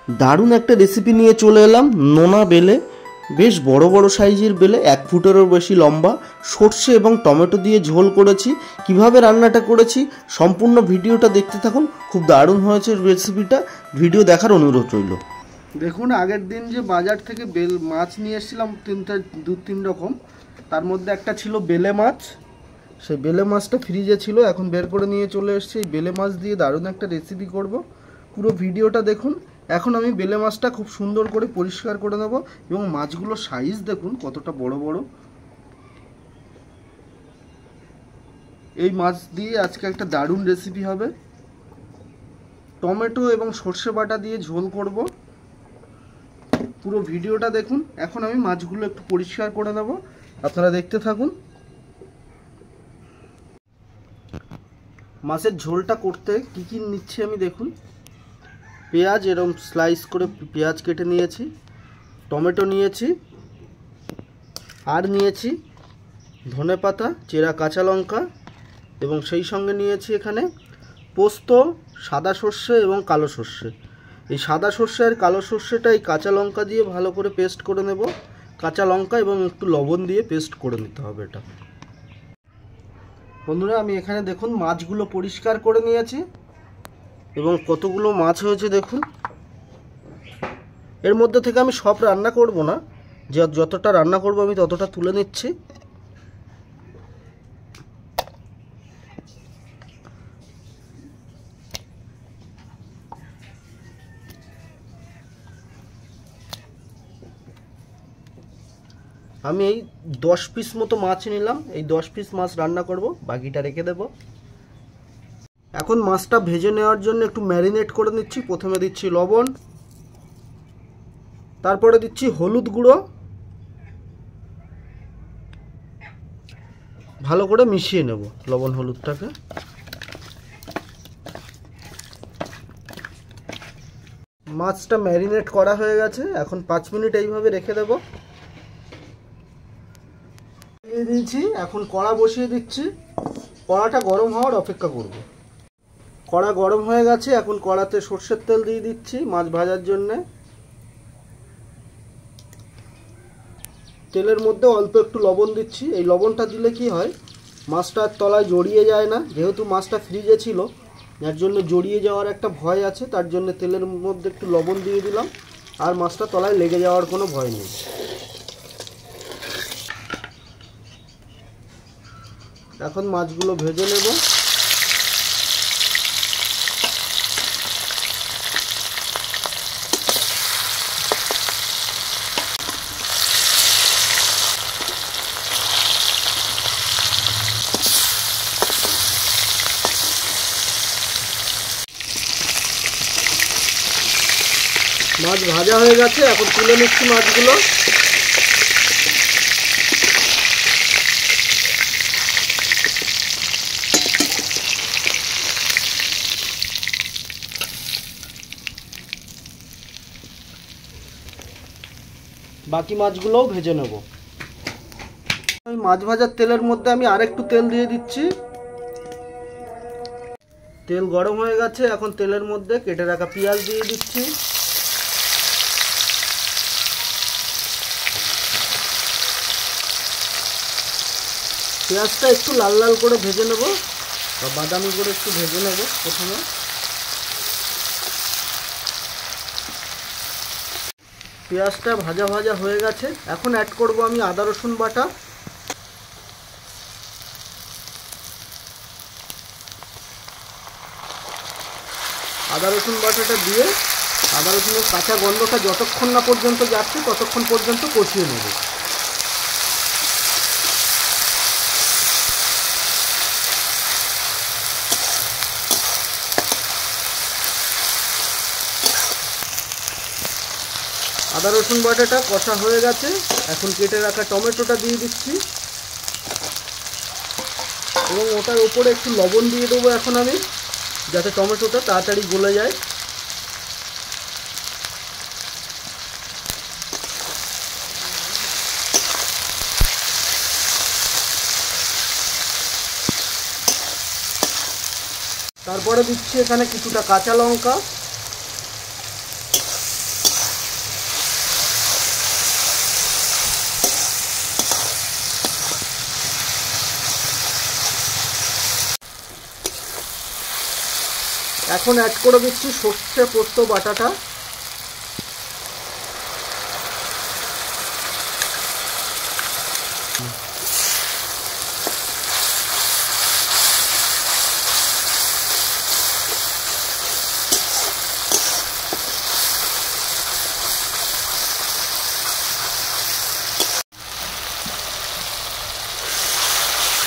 দারুণ একটা রেসিপি নিয়ে চলে এলাম। নোনা বেলে, বেশ বড় বড় সাইজের বেলে, 1 ফুটেরও বেশি লম্বা, সর্ষে এবং টমেটো দিয়ে ঝোল করেছি। কিভাবে রান্নাটা করেছি সম্পূর্ণ ভিডিওটা দেখতে থাকুন। খুব দারুণ হয়েছে রেসিপিটা, ভিডিও দেখার অনুরোধ রইল। দেখুন, আগের দিন যে বাজার থেকে মাছ নিয়ে এসেছিলাম 2-3 রকম, তার মধ্যে একটা ছিল বেলে মাছ। সেই বেলে মাছটা ফ্রিজে ছিল, এখন বের করে নিয়ে চলে এসেছি। এই বেলে মাছ দিয়ে দারুণ একটা রেসিপি করব, পুরো ভিডিওটা দেখুন। এখন আমি বেলে মাছটা খুব সুন্দর করে পরিষ্কার করে নেব এবং মাছগুলোর সাইজ দেখুন কতটা বড় বড়। এই মাছ দিয়ে আজকে একটা দারুণ রেসিপি হবে। টমেটো এবং সর্ষে বাটা দিয়ে ঝোল করব, পুরো ভিডিওটা দেখুন। এখন আমি মাছগুলো একটু পরিষ্কার করে নেব, আপনারা দেখতে থাকুন। মাছের ঝোলটা করতে কি কি নিচ্ছি আমি দেখুন। পেঁয়াজ এরকম স্লাইস করে পেঁয়াজ কেটে নিয়েছি, টমেটো নিয়েছি, আর নিয়েছি ধনেপাতা, চেরা কাঁচা লঙ্কা এবং সেই সঙ্গে নিয়েছি এখানে পোস্ত, সাদা সর্ষে এবং কালো সর্ষে। এই সাদা সর্ষে আর কালো সর্ষেটা এই কাঁচা লঙ্কা দিয়ে ভালো করে পেস্ট করে নেব। কাঁচা লঙ্কা এবং একটু লবণ দিয়ে পেস্ট করে নিতে হবে এটা। বন্ধুরা, আমি এখানে দেখুন মাছগুলো পরিষ্কার করে নিয়েছি এবং কতগুলো মাছ হয়েছে দেখুন। এর মধ্যে থেকে আমি সব রান্না করব না, যতটা রান্না করব আমি ততটা তুলে নিচ্ছি। আমি এই 10 পিস মতো মাছ নিলাম, এই 10 পিস মাছ রান্না করব, বাকিটা রেখে দেব। এখন মাছটা ভেজে নেওয়ার জন্য একটু ম্যারিনেট করে নিচ্ছি। প্রথমে দিচ্ছি লবণ, তারপরে দিচ্ছি হলুদ গুঁড়ো, ভালো করে মিশিয়ে নেব লবণ হলুদটাকে। মাছটা ম্যারিনেট করা হয়ে গেছে, এখন 5 মিনিট এইভাবে রেখে দেব। দিয়ে দিয়েছি, এখন কড়া বসিয়ে দিচ্ছি। কড়াটা গরম হওয়ার অপেক্ষা করব। কড়া গরম হয়ে গেছে, এখন কড়াতে সর্ষের তেল দিয়ে দিচ্ছি মাছ ভাজার জন্য। তেলের মধ্যে অল্প একটু লবণ দিচ্ছি। এই লবণটা দিলে কি হয়, মাছটার তলায় জড়িয়ে যায় না। যেহেতু মাছটা ফ্রিজে ছিল, যার জন্য জড়িয়ে যাওয়ার একটা ভয় আছে, তার জন্য তেলের মধ্যে একটু লবণ দিয়ে দিলাম। আর মাছটা তলায় লেগে যাওয়ার কোনো ভয় নেই। এখন মাছগুলো ভেজে নেব। মাছ ভাজা হয়ে গেছে, এখন তুলে নিচ্ছি মাছগুলো। বাকি মাছগুলোও ভেজে নেব। ওই মাছ ভাজার তেলের মধ্যে আমি আরেকটু তেল দিয়ে দিচ্ছি। তেল গরম হয়ে গেছে, এখন তেলের মধ্যে কেটে রাখা পেঁয়াজ দিয়ে দিচ্ছি। পেঁয়াজটা একটু লাল লাল করে ভেজে নেব, বা বাদামি করে একটু ভেজে নেব প্রথমে। পেঁয়াজটা ভাজা ভাজা হয়ে গেছে, এখন অ্যাড করব আমি আদা রসুন বাটা। আদা রসুন বাটাটা দিয়ে আদা রসুনের কাঁচা গন্ধটা যতক্ষণ না পর্যন্ত যাচ্ছে ততক্ষণ পর্যন্ত কষিয়ে নেব। আদা রসুন বাটাটা কষা হয়ে গেছে, এখন কেটে রাখা টমেটোটা দিয়ে দিচ্ছি এবং ওটার উপরে একটু লবণ দিয়ে দেবো এখন আমি, যাতে টমেটোটা তাড়াতাড়ি গলে যায়। তারপরে দিচ্ছি এখানে কিছুটা কাঁচা লঙ্কা, এখন অ্যাড করে দিচ্ছি সর্ষে পোস্ত বাটাটা।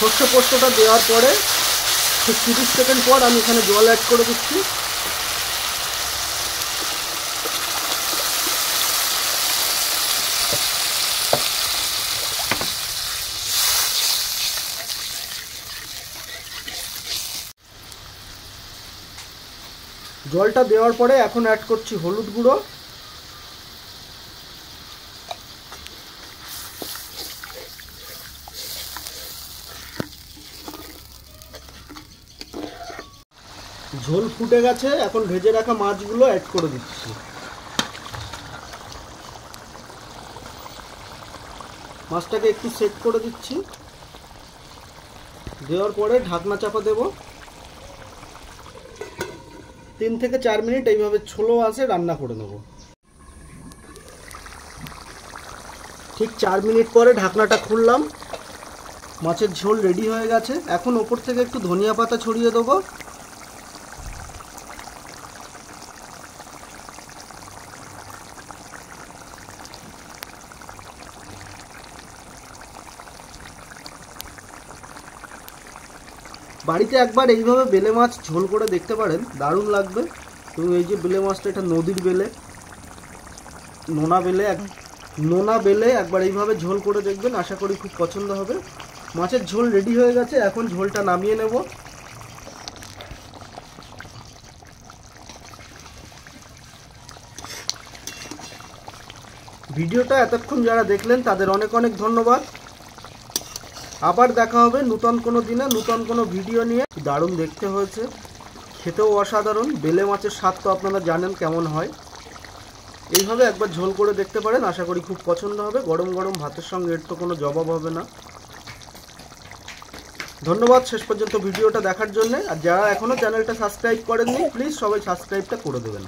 সর্ষে পোস্তটা দেওয়ার পরে ঠিক 30 সেকেন্ড পর আমি এখানে জল অ্যাড করে দিচ্ছি। জলটা দেওয়ার পরে এখন অ্যাড করছি হলুদ গুঁড়ো, ঝোল ফুটে গেছে, এখন ভেজে রাখা মাছগুলো অ্যাড করে দিচ্ছি। মাছটাকে একটু সেট করে দিচ্ছি, দেওয়ার পরে ঢাকনা চাপা দেব। 3 থেকে 4 মিনিট এইভাবে ছোলো আছে রান্না করে নেব। ঠিক 4 মিনিট পরে ঢাকনাটা খুললাম, মাছের ঝোল রেডি হয়ে গেছে। এখন ওপর থেকে একটু ধনিয়া পাতা ছড়িয়ে দেবো। বাড়িতে একবার এইভাবে বেলে মাছ ঝোল করে দেখতে পারেন, দারুণ লাগবে। এবং এই যে বেলে মাছটা, এটা নদীর বেলে, নোনা বেলে একবার এইভাবে ঝোল করে দেখবেন, আশা করি খুব পছন্দ হবে। মাছের ঝোল রেডি হয়ে গেছে, এখন ঝোলটা নামিয়ে নেব। ভিডিওটা এতক্ষণ যারা দেখলেন তাদের অনেক অনেক ধন্যবাদ। আবার দেখা হবে নতুন কোনো দিনে নতুন কোনো ভিডিও নিয়ে। দারুণ দেখতে হয়েছে, খেতেও অসাধারণ। বেলে মাছের স্বাদ তো আপনারা জানেন কেমন হয়। এইভাবে একবার ঝোল করে দেখতে পারেন, আশা করি খুব পছন্দ হবে। গরম গরম ভাতের সঙ্গে এর তো কোনো জবাব হবে না। ধন্যবাদ শেষ পর্যন্ত ভিডিওটা দেখার জন্য। আর যারা এখনও চ্যানেলটা সাবস্ক্রাইব করেননি, প্লিজ সবাই সাবস্ক্রাইবটা করে দেবেন।